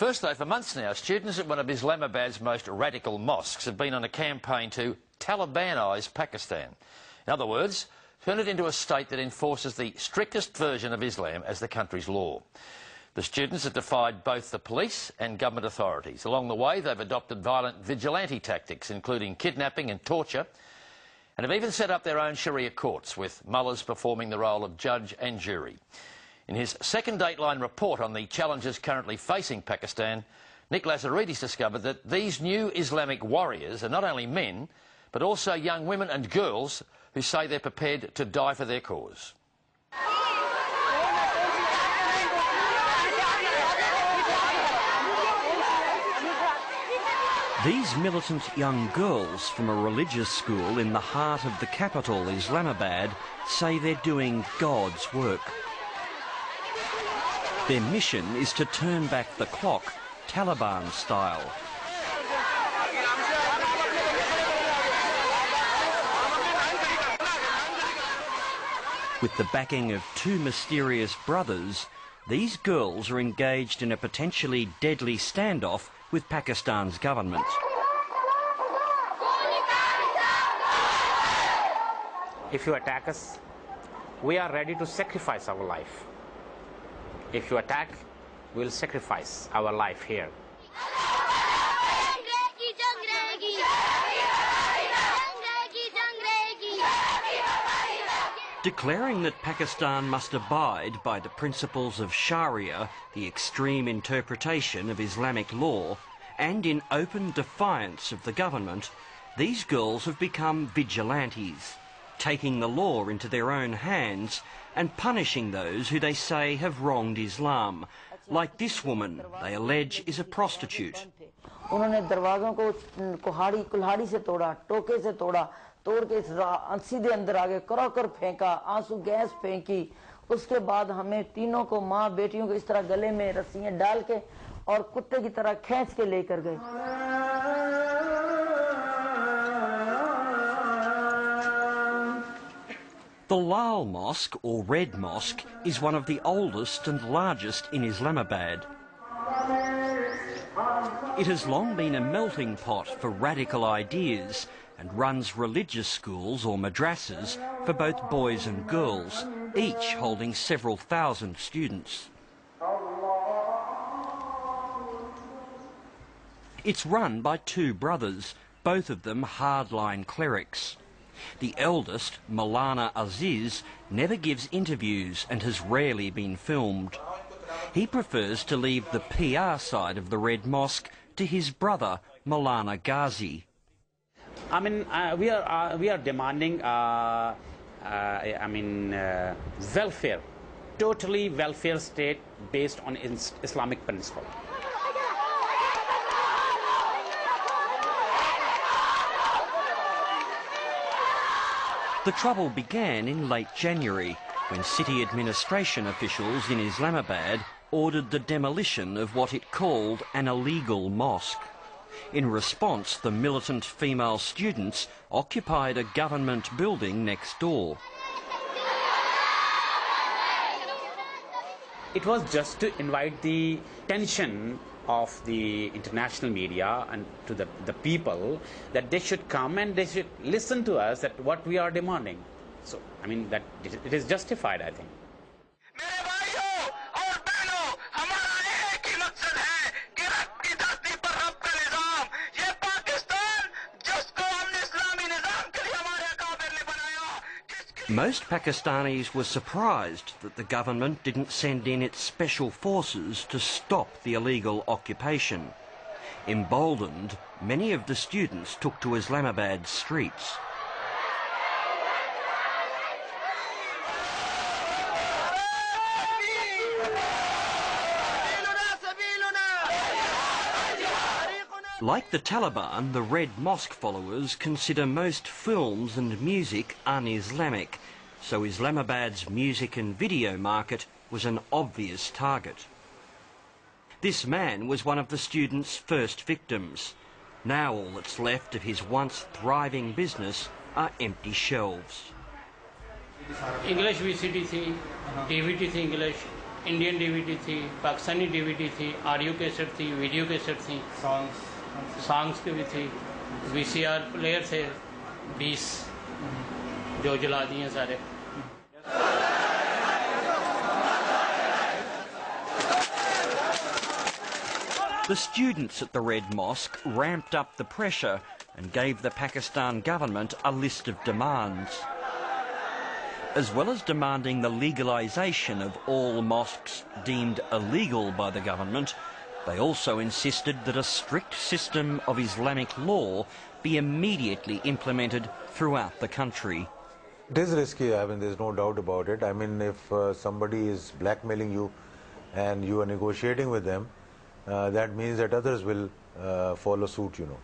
First though, for months now, students at one of Islamabad's most radical mosques have been on a campaign to Talibanise Pakistan. In other words, turn it into a state that enforces the strictest version of Islam as the country's law. The students have defied both the police and government authorities. Along the way, they've adopted violent vigilante tactics, including kidnapping and torture, and have even set up their own Sharia courts, with mullahs performing the role of judge and jury. In his second Dateline report on the challenges currently facing Pakistan, Nick Lazaridis discovered that these new Islamic warriors are not only men, but also young women and girls who say they're prepared to die for their cause. These militant young girls from a religious school in the heart of the capital, Islamabad, say they're doing God's work. Their mission is to turn back the clock, Taliban style. With the backing of two mysterious brothers, these girls are engaged in a potentially deadly standoff with Pakistan's government. If you attack us, we are ready to sacrifice our life. If you attack, we will sacrifice our life here. Declaring that Pakistan must abide by the principles of Sharia, the extreme interpretation of Islamic law, and in open defiance of the government, these girls have become vigilantes, taking the law into their own hands and punishing those who they say have wronged Islam, like this woman they allege is a prostitute. तोड़ के सीधे अंदर आगे कराकर फेंका, आंसू gas फेंकी। उसके बाद हमें तीनों को, माँ बेटियों को, इस तरह गले में रस्सियां डाल के और कुत्ते की तरह खींच के लेकर गए। The Laal Mosque, or Red Mosque, is one of the oldest and largest in Islamabad. It has long been a melting pot for radical ideas and runs religious schools or madrasas for both boys and girls, each holding several thousand students. It's run by two brothers, both of them hardline clerics. The eldest, Maulana Aziz, never gives interviews and has rarely been filmed. He prefers to leave the PR side of the Red Mosque to his brother, Maulana Ghazi. I mean, we are demanding, welfare, totally welfare state based on Islamic principle. The trouble began in late January, when city administration officials in Islamabad ordered the demolition of what it called an illegal mosque. In response, the militant female students occupied a government building next door. It was just to invite the attention of the international media and to the people that they should come and they should listen to us at what we are demanding. So, I mean, that it is justified, I think. Most Pakistanis were surprised that the government didn't send in its special forces to stop the illegal occupation. Emboldened, many of the students took to Islamabad's streets. Like the Taliban, the Red Mosque followers consider most films and music un-Islamic, so Islamabad's music and video market was an obvious target. This man was one of the students' first victims. Now all that's left of his once thriving business are empty shelves. English VCD थी, DVD थी English, Indian DVD थी, Pakistani DVD थी, audio cassette थी, video cassette थी, songs की भी थी, VCR player थे 20 जो जला दिए सारे। The students at the Red Mosque ramped up the pressure and gave the Pakistan government a list of demands. As well as demanding the legalisation of all mosques deemed illegal by the government, they also insisted that a strict system of Islamic law be immediately implemented throughout the country. It is risky, I mean, there's no doubt about it. I mean, if somebody is blackmailing you and you are negotiating with them, that means that others will follow suit, you know.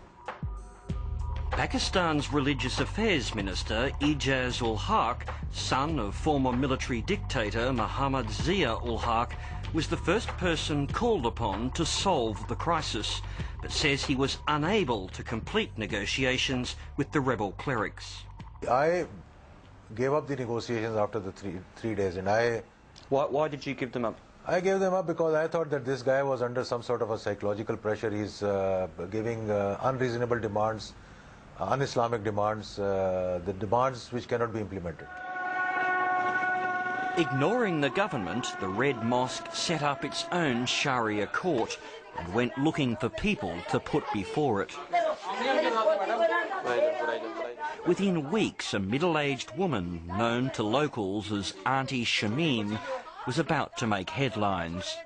Pakistan's Religious Affairs Minister, Aijaz-ul-Haq, son of former military dictator Muhammad Zia-ul-Haq, was the first person called upon to solve the crisis, but says he was unable to complete negotiations with the rebel clerics. I gave up the negotiations after the three days, and Why did you give them up? I gave them up because I thought that this guy was under some sort of a psychological pressure. He's giving unreasonable demands, un-Islamic demands, the demands which cannot be implemented. Ignoring the government, the Red Mosque set up its own Sharia court and went looking for people to put before it. Within weeks, a middle-aged woman, known to locals as Auntie Shamim, was about to make headlines.